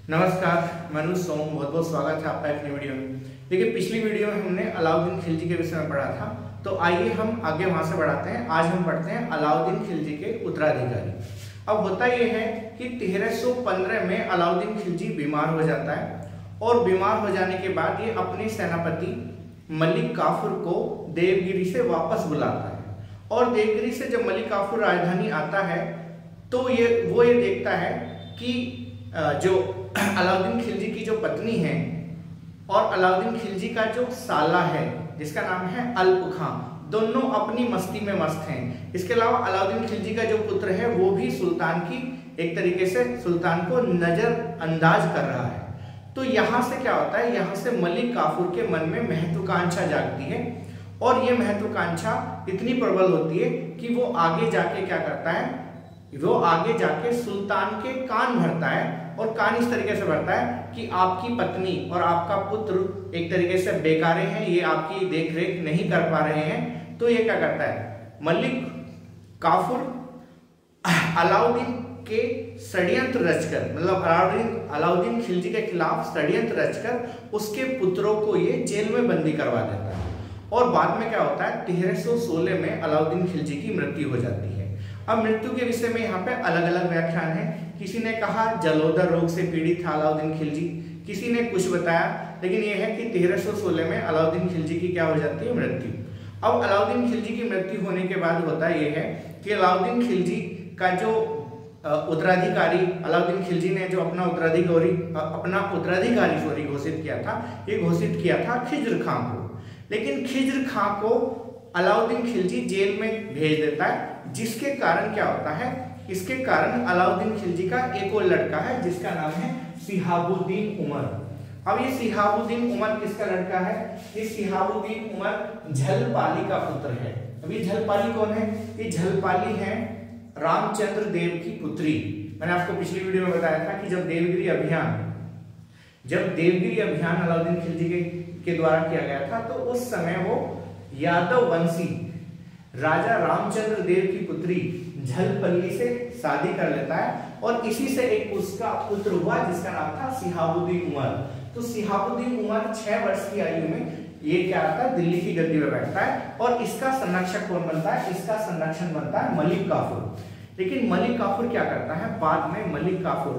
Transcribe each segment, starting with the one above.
नमस्कार, मनुष्य सोम, बहुत बहुत स्वागत है आपका एक नई वीडियो में। देखिए, पिछली वीडियो में हमने अलाउद्दीन खिलजी के विषय में पढ़ा था, तो आइए हम आगे वहां से बढ़ाते हैं। आज हम पढ़ते हैं अलाउद्दीन खिलजी के उत्तराधिकारी। अब होता यह है कि 1315 में अलाउद्दीन खिलजी बीमार हो जाता है और बीमार हो जाने के बाद ये अपने सेनापति मलिक काफूर को देवगिरी से वापस बुलाता है। और देवगिरी से जब मलिक काफूर राजधानी आता है तो वो ये देखता है कि जो अलाउद्दीन खिलजी की जो पत्नी है और अलाउद्दीन खिलजी का जो साला है जिसका नाम है अल्प खां, दोनों अपनी मस्ती में मस्त हैं। इसके अलावा अलाउद्दीन खिलजी का जो पुत्र है वो भी सुल्तान की एक तरीके से सुल्तान को नजरअंदाज कर रहा है। तो यहाँ से क्या होता है, यहाँ से मलिक काफूर के मन में महत्वाकांक्षा जागती है और ये महत्वाकांक्षा इतनी प्रबल होती है कि वो आगे जाके क्या करता है, वो आगे जाके सुल्तान के कान भरता है। और कान इस तरीके से भरता है कि आपकी पत्नी और आपका पुत्र एक तरीके से बेकारे हैं, ये आपकी देखरेख नहीं कर पा रहे हैं। तो ये क्या करता है, मलिक काफूर अलाउद्दीन के षड्यंत्र रचकर, मतलब अलाउद्दीन खिलजी के खिलाफ षड्यंत्र रचकर उसके पुत्रों को ये जेल में बंदी करवा देता है। और बाद में क्या होता है, 1316 में अलाउद्दीन खिलजी की मृत्यु हो जाती है। अब मृत्यु के विषय में यहाँ पे अलग अलग व्याख्यान है। किसी ने कहा जलोदर रोग से पीड़ित था अलाउद्दीन खिलजी, किसी ने कुछ बताया, लेकिन यह है कि 1316 में अलाउद्दीन खिलजी की क्या हो जाती है, मृत्यु। अब अलाउद्दीन खिलजी की मृत्यु होने के बाद होता यह है कि अलाउद्दीन खिलजी का जो उत्तराधिकारी, अलाउद्दीन खिलजी ने जो अपना उत्तराधिकारी घोषित किया था, ये घोषित किया था खिज्र खां को। लेकिन खिज्र खां को अलाउद्दीन खिलजी जेल में भेज देता है, जिसके कारण क्या होता है, इसके कारण अलाउद्दीन खिलजी का एक और लड़का है जिसका नाम है शिहाबुद्दीन उमर। अब ये शिहाबुद्दीन उमर किसका लड़का है, ये शिहाबुद्दीन उमर झलपाली का पुत्र है। अब ये झलपाली कौन है, ये झलपाली है रामचंद्र देव की पुत्री। मैंने आपको पिछली वीडियो में बताया था कि जब देवगिरी अभियान अलाउद्दीन खिलजी के द्वारा किया गया था, तो उस समय वो यादव वंशी राजा रामचंद्र देव की पुत्री झलपल्ली से शादी कर लेता है और इसी से एक उसका पुत्र हुआ जिसका नाम था शिहाबुद्दीन उमर। तो शिहाबुद्दीन उमर 6 वर्ष की आयु में ये क्या आता है, दिल्ली की गद्दी पर बैठता है और इसका संरक्षक कौन बनता है, इसका संरक्षण बनता है मलिक काफूर। लेकिन मलिक काफूर क्या करता है, बाद में मलिक काफूर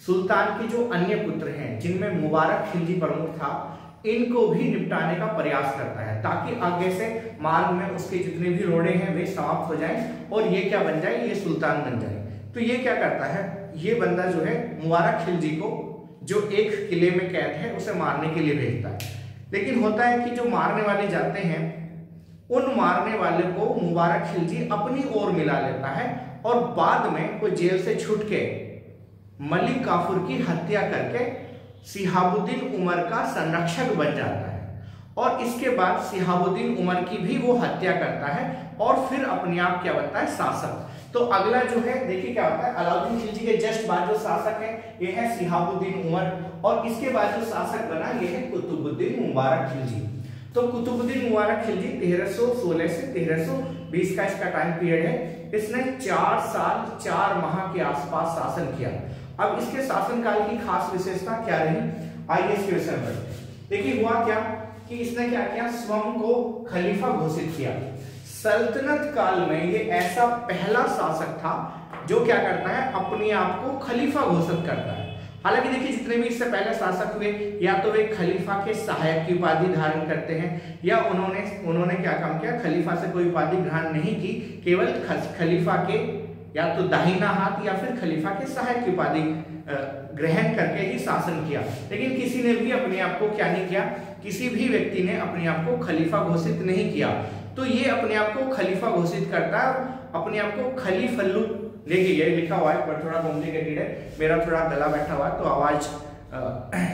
सुल्तान के जो अन्य पुत्र हैं जिनमें मुबारक खिलजी प्रमुख था, इनको भी निपटाने का प्रयास करता है ताकि आगे से मार्ग में उसके जितने भी रोड़े हैं वे समाप्त हो जाएं और ये क्या बन जाए, ये सुल्तान बन जाए। तो ये क्या करता है, ये बंदा जो है मुबारक खिलजी को जो एक किले में कैद है उसे मारने के लिए भेजता है। लेकिन होता है कि जो मारने वाले जाते हैं, उन मारने वाले को मुबारक खिलजी अपनी ओर मिला लेता है और बाद में वो जेल से छूट के मलिक काफूर की हत्या करके शिहाबुद्दीन उमर का संरक्षक बन जाता है। और इसके बाद शिहाबुद्दीन उमर की भी वो हत्या करता है और फिर अपने आप क्या बनता है, शासक। तो अगला जो है, देखिए क्या होता है, अलाउद्दीन खिलजी के जस्ट बाद जो शासक है ये है शिहाबुद्दीन उमर और इसके बाद जो शासक बना ये है कुतुबुद्दीन मुबारक खिलजी। तो कुतुबुद्दीन मुबारक खिलजी 1316 से 1320 का इसका टाइम पीरियड है। इसने 4 साल 4 माह के आसपास शासन किया। अब इसके शासनकाल की खास विशेषता क्या रही, आइए इसके विषय में। देखिए हुआ क्या कि इसने क्या किया, स्वयं को खलीफा घोषित किया। सल्तनत काल में ये ऐसा पहला शासक था जो क्या करता है, अपने आप को खलीफा घोषित करता है। हालांकि देखिए जितने भी इससे पहले शासक हुए, या तो वे खलीफा के सहायक की उपाधि धारण करते हैं या उन्होंने क्या काम किया, खलीफा से कोई उपाधि ग्रहण नहीं की, केवल खलीफा के या तो दाहिना हाथ या फिर खलीफा के सहायक की उपाधि ग्रहण करके ही शासन किया। लेकिन किसी ने भी अपने आप को क्या नहीं किया, किसी भी व्यक्ति ने अपने आप को खलीफा घोषित नहीं किया। तो ये अपने आप को खलीफा घोषित करता है, अपने आप को खलीफल्लू, देखिए ये लिखा हुआ है पर थोड़ा कॉम्प्लिकेटेड है, मेरा थोड़ा गला बैठा हुआ है तो आवाज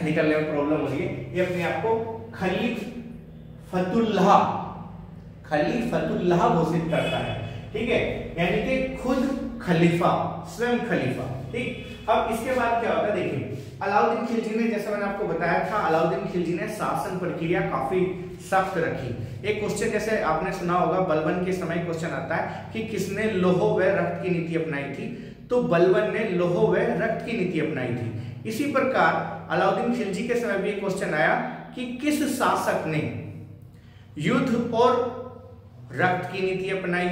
निकलने में प्रॉब्लम हो रही है। ये अपने आप को खलीफतुल्लाह घोषित करता है, ठीक है, यानी कि खुद खलीफा, स्वयं खलीफा। ठीक, अब इसके बाद क्या होता है, देखिए अलाउद्दीन खिलजी ने, जैसे मैंने आपको बताया था, अलाउद्दीन खिलजी ने शासन प्रक्रिया काफी सख्त रखी। एक क्वेश्चन जैसे आपने सुना होगा, बलबन के समय क्वेश्चन आता है कि किसने लोह व रक्त की नीति अपनाई थी, तो बलबन ने लौह व रक्त की नीति अपनाई थी। इसी प्रकार अलाउद्दीन खिलजी के समय भी एक क्वेश्चन आया कि किस शासक ने युद्ध और रक्त की नीति अपनाई,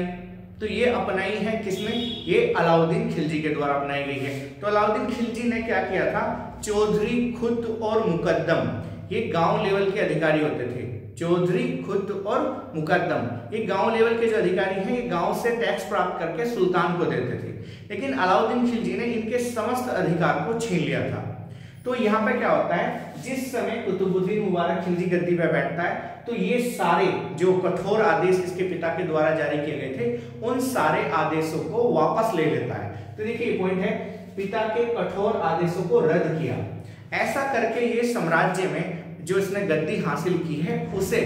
तो ये अपनाई है किसने, ये अलाउद्दीन खिलजी के द्वारा अपनाई गई है। तो अलाउद्दीन खिलजी ने क्या किया था, चौधरी, खुत और मुकद्दम, ये गांव लेवल के अधिकारी होते थे। चौधरी, खुत और मुकद्दम, ये गांव लेवल के जो अधिकारी हैं, ये गांव से टैक्स प्राप्त करके सुल्तान को देते थे। लेकिन अलाउद्दीन खिलजी ने इनके समस्त अधिकार को छीन लिया था। तो यहाँ पे क्या होता है, जिस समय कुतुबुद्दीन मुबारक खिलजी गद्दी पर बैठता है तो ये सारे जो कठोर आदेश इसके पिता के द्वारा जारी किए गए थे, उन सारे आदेशों को वापस ले लेता है। तो देखिए ये पॉइंट है, पिता के कठोर आदेशों को रद्द किया। ऐसा करके ये साम्राज्य में जो इसने गद्दी हासिल की है उसे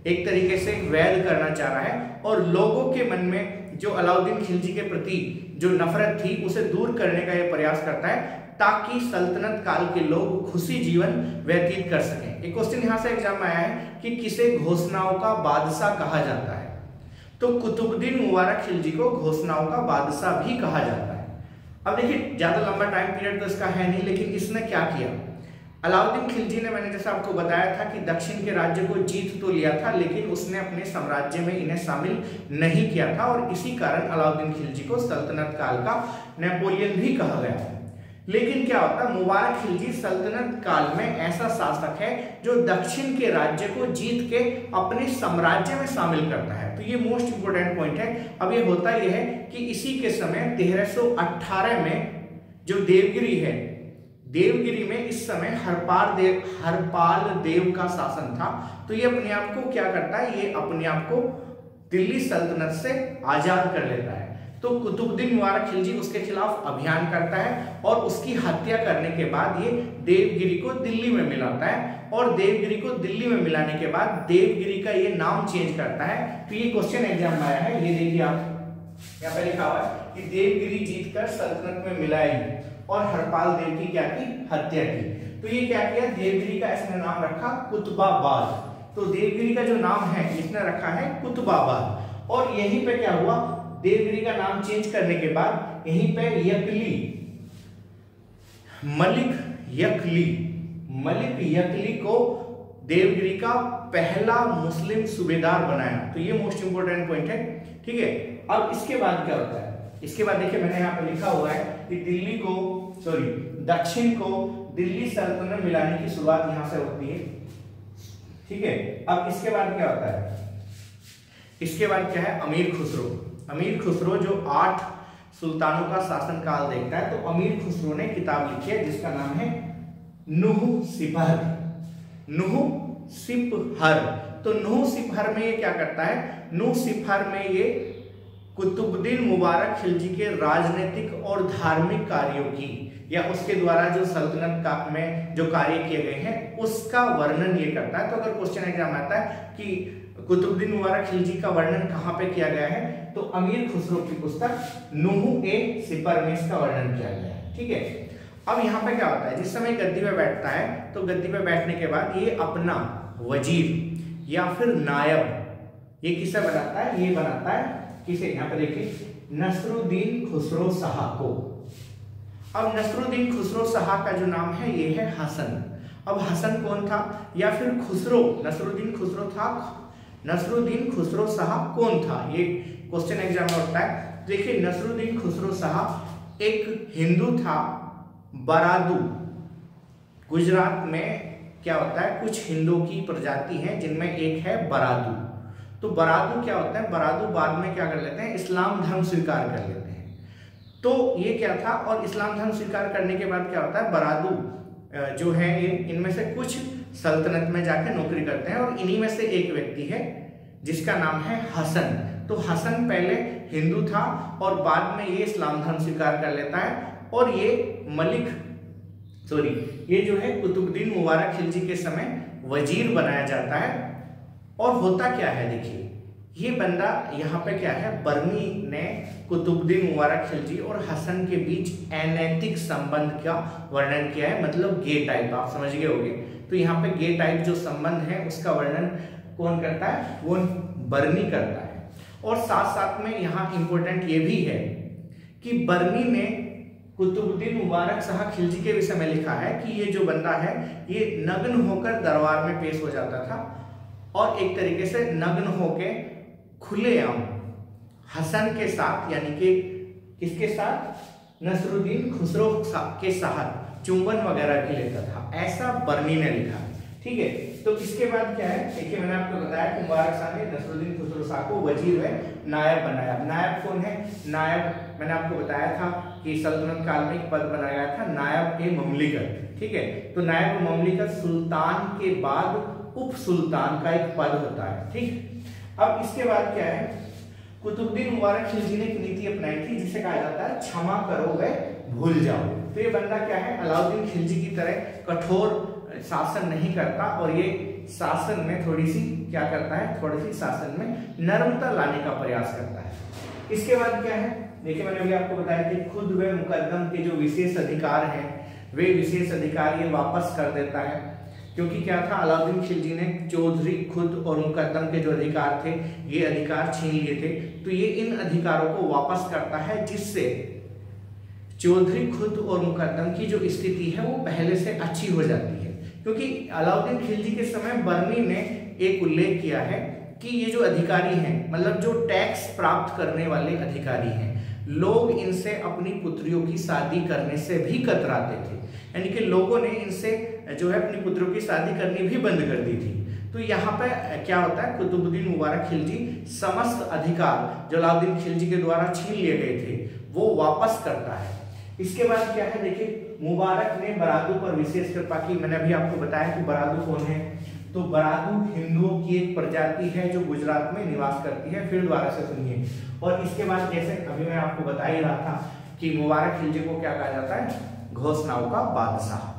एक तरीके से वैध करना चाह रहा है, और लोगों के मन में जो अलाउद्दीन खिलजी के प्रति जो नफरत थी उसे दूर करने का यह प्रयास करता है, ताकि सल्तनत काल के लोग खुशी जीवन व्यतीत कर सकें। एक क्वेश्चन यहां से एग्जाम में आया है कि किसे घोषणाओं का बादशाह कहा जाता है, तो कुतुबुद्दीन मुबारक खिलजी को घोषणाओं का बादशाह भी कहा जाता है। अब देखिए ज्यादा लंबा टाइम पीरियड तो इसका है नहीं, लेकिन इसने क्या किया, अलाउद्दीन खिलजी ने, मैंने जैसा आपको बताया था कि दक्षिण के राज्य को जीत तो लिया था, लेकिन उसने अपने साम्राज्य में इन्हें शामिल नहीं किया था, और इसी कारण अलाउद्दीन खिलजी को सल्तनत काल का नेपोलियन भी कहा गया। लेकिन क्या होता है, मुबारक खिलजी सल्तनत काल में ऐसा शासक है जो दक्षिण के राज्य को जीत के अपने साम्राज्य में शामिल करता है। तो ये मोस्ट इंपोर्टेंट पॉइंट है। अब ये होता यह है कि इसी के समय 1318 में जो देवगिरी है, देवगिरी में इस समय हरपाल देव का शासन था। तो ये अपने आप को क्या करता है, ये अपने आप को दिल्ली सल्तनत से आजाद कर लेता है। तो कुतुबुद्दीन मुबारक खिलजी उसके खिलाफ अभियान करता है, और उसकी हत्या करने के बाद ये देवगिरी को दिल्ली में मिलाता है, और देवगिरी को दिल्ली में मिलाने के बाद देवगिरी का ये नाम चेंज करता है। तो ये क्वेश्चन एग्जाम में आया है, ये देखिए आप यहाँ पे लिखा हुआ है कि देवगिरी जीतकर सल्तनत में मिलाई और हरपाल देव की क्या की, हत्या की। तो ये क्या किया, देवगिरी का इसने नाम रखा कुतुबाबाद। तो देवगिरी का जो नाम है इसने रखा है कुतुबाबाद, और यहीं पे क्या हुआ, देवगिरी का नाम चेंज करने के बाद यहीं पे मलिक यकली को देवगिरी का पहला मुस्लिम सूबेदार बनाया। तो ये मोस्ट इंपोर्टेंट पॉइंट है, ठीक है। अब इसके बाद क्या होता है, इसके बाद देखिए मैंने यहाँ पे लिखा हुआ है कि दक्षिण को दिल्ली सल्तनत में मिलाने की शुरुआत यहां से होती है, ठीक है। अब इसके बाद क्या होता है, इसके बाद क्या है, अमीर खुसरो जो 8 सुल्तानों का शासनकाल देखता है। तो अमीर खुसरो ने किताब लिखी है जिसका नाम है नुह सिपहर। तो नुह सिपहर में ये क्या करता है, नुह सिपहर में ये कुतुबुद्दीन मुबारक खिलजी के राजनीतिक और धार्मिक कार्यों की, या उसके द्वारा जो सल्तनत का में जो कार्य किए गए हैं उसका वर्णन ये करता है। तो अगर क्वेश्चन एग्जाम आता है कि कुतुबुद्दीन मुबारक खिलजी का वर्णन कहाँ पे किया गया है, तो अमीर खुसरो की पुस्तक नुह ए सिपर में इसका वर्णन किया गया है, ठीक है। अब यहाँ पे क्या होता है, जिस समय गद्दी पे बैठता है तो गद्दी पे बैठने के बाद ये अपना वजीर या फिर नायब ये किसे बनाता है, ये बनाता है किसे, यहाँ पे देखिए नसरुद्दीन खुसरो शाह को। अब नसरुद्दीन खुसरो शाह का जो नाम है ये है हसन। अब हसन कौन था, या फिर खुसरो, नसरुद्दीन खुसरो था, नसरुद्दीन खुसरो शाह कौन था, ये क्वेश्चन एग्जाम में उठता है। देखिए नसरुद्दीन खुसरो शाह एक हिंदू था, बरादू, गुजरात में क्या होता है, कुछ हिंदू की प्रजाति है जिनमें एक है बरादू। तो बरादू क्या होता है, बरादू बाद में क्या कर लेते हैं, इस्लाम धर्म स्वीकार कर लेते हैं। तो ये क्या था, और इस्लाम धर्म स्वीकार करने के बाद क्या होता है, बरादू जो है इनमें से कुछ सल्तनत में जाके नौकरी करते हैं, और इन्हीं में से एक व्यक्ति है जिसका नाम है हसन। तो हसन पहले हिंदू था और बाद में ये इस्लाम धर्म स्वीकार कर लेता है, और ये जो है कुतुबुद्दीन मुबारक खिलजी के समय वजीर बनाया जाता है। और होता क्या है, देखिए ये बंदा यहाँ पे क्या है, बर्नी ने कुतुबुद्दीन मुबारक खिलजी और हसन के बीच अनैतिक संबंध का वर्णन किया है, मतलब गे टाइप, आप समझ गए होंगे। तो यहाँ पे गे टाइप जो संबंध है उसका वर्णन कौन करता है, वो बर्नी करता है। और साथ साथ में यहाँ इंपॉर्टेंट ये भी है कि बर्नी ने कुतुबुद्दीन मुबारक शाह खिलजी के विषय में लिखा है कि ये जो बंदा है ये नग्न होकर दरबार में पेश हो जाता था और एक तरीके से नग्न होकर खुलेआम हसन के साथ, यानी कि किसके साथ, नसरुद्दीन खुसरो के साथ चुंबन वगैरह भी लेता था, ऐसा बर्नी ने लिखा। ठीक है, तो इसके बाद क्या है, देखिए मैंने आपको बताया कि मुबारक शाह ने नसरुद्दीन खुसरो शाह को वजीर व नायब बनाया। नायब कौन है? नायब मैंने आपको बताया था कि सल्तनत काल में एक पद बनाया गया था, नायब ए ममलिकत। ठीक है, तो नायब ममलिकत सुल्तान के बाद उप सुल्तान का एक पद होता है। ठीक, अब इसके बाद क्या है, कुतुबुद्दीन मुबारक खिलजी ने एक नीति अपनाई थी जिसे कहा जाता है क्षमा करो व भूल जाओ। तो ये बंदा क्या है, अलाउद्दीन खिलजी की तरह कठोर शासन नहीं करता और ये शासन में थोड़ी सी क्या करता है, थोड़ी सी शासन में नरमता लाने का प्रयास करता है। इसके बाद क्या है, देखिए मैंने अभी आपको बताया कि खुद व मुकद्दम के जो विशेष अधिकार हैं वे विशेष अधिकार ये वापस कर देता है, क्योंकि क्या था, अलाउद्दीन खिलजी ने चौधरी, खुद और मुकद्दम के जो अधिकार थे ये अधिकार छीन लिए थे। तो ये इन अधिकारों को वापस करता है, जिससे चौधरी, खुद और मुकद्दम की जो स्थिति है वो पहले से अच्छी हो जाती है। क्योंकि अलाउद्दीन खिलजी के समय बर्नी ने एक उल्लेख किया है कि ये जो अधिकारी हैं, मतलब जो टैक्स प्राप्त करने वाले अधिकारी हैं, लोग इनसे अपनी पुत्रियों की शादी करने से भी कतराते थे, यानी कि लोगों ने इनसे जो है अपनी पुत्रियों की शादी करनी भी बंद कर दी थी। तो यहाँ पे क्या होता है, कुतुबुद्दीन मुबारक खिलजी समस्त अधिकार जो अलाउद्दीन खिलजी के द्वारा छीन लिए गए थे वो वापस करता है। इसके बाद क्या है, देखिए मुबारक ने बरादू पर विशेष कृपा की। मैंने अभी आपको बताया कि बरादू कौन है, तो बरादू हिंदुओं की एक प्रजाति है जो गुजरात में निवास करती है। फिर दोबारा से सुनिए। और इसके बाद जैसे अभी मैं आपको बता ही रहा था कि मुबारक खिलजी को क्या कहा जाता है, घोषणाओं का बादशाह।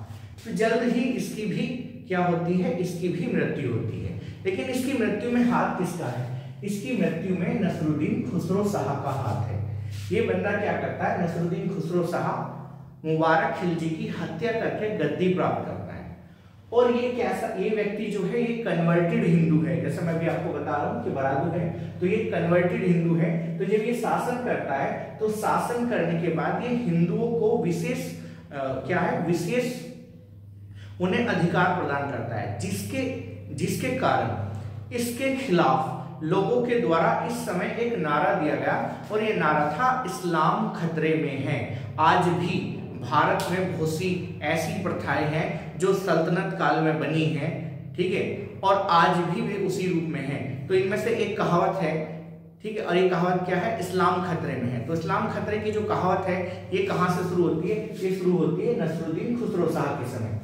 तो जल्द ही इसकी भी क्या होती है, इसकी भी मृत्यु होती है। लेकिन इसकी मृत्यु में हाथ किसका है, इसकी मृत्यु में नसरुद्दीन खुसरो शाह का हाथ है। ये बंदा क्या करता है, नसरुद्दीन खुसरो शाह मुबारक खिलजी की हत्या करके गद्दी प्राप्त करता है। और ये कैसा, ये व्यक्ति जो है ये कन्वर्टेड हिंदू है, जैसे मैं भी आपको बता रहा हूँ कि बरादू है, तो ये कन्वर्टेड हिंदू है। तो जब ये शासन करता है तो शासन करने के बाद ये हिंदुओं को विशेष क्या है, विशेष उन्हें अधिकार प्रदान करता है, जिसके कारण इसके खिलाफ लोगों के द्वारा इस समय एक नारा दिया गया और ये नारा था, इस्लाम खतरे में है। आज भी भारत में बहुत सी ऐसी प्रथाएं हैं जो सल्तनत काल में बनी हैं, ठीक है, और आज भी वे उसी रूप में हैं। तो इनमें से एक कहावत है, ठीक है, और ये कहावत क्या है, इस्लाम खतरे में है। तो इस्लाम खतरे की जो कहावत है ये कहाँ से शुरू होती है, ये शुरू होती है नसरुद्दीन खुसरो शाह के समय।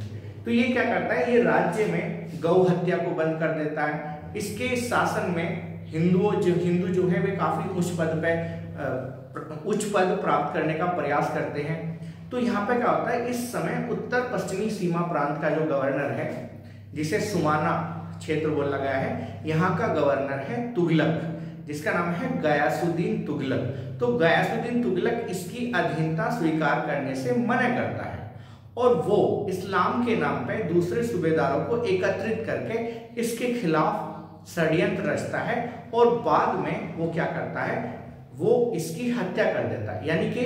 तो ये क्या करता है, ये राज्य में गौ हत्या को बंद कर देता है। इसके शासन में हिंदू जो है वे काफी उच्च पद प्राप्त करने का प्रयास करते हैं। तो यहाँ पे क्या होता है, इस समय उत्तर पश्चिमी सीमा प्रांत का जो गवर्नर है, जिसे सुमाना क्षेत्र बोला गया है, यहाँ का गवर्नर है तुगलक, जिसका नाम है गयासुद्दीन तुगलक। तो गयासुद्दीन तुगलक इसकी अधीनता स्वीकार करने से मना करता है और वो इस्लाम के नाम पे दूसरे सूबेदारों को एकत्रित करके इसके खिलाफ षड्यंत्र रचता है और बाद में वो क्या करता है, वो इसकी हत्या कर देता है। यानी कि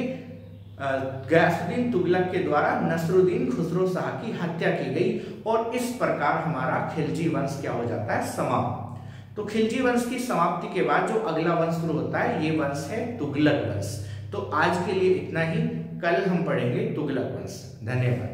गयासुद्दीन तुगलक के द्वारा नसरुद्दीन खुसरो शाह की हत्या की गई और इस प्रकार हमारा खिलजी वंश क्या हो जाता है, समाप्त। तो खिलजी वंश की समाप्ति के बाद जो अगला वंश शुरू होता है, ये वंश है तुगलक वंश। तो आज के लिए इतना ही, कल हम पढ़ेंगे तुगलक वंश। धन्यवाद।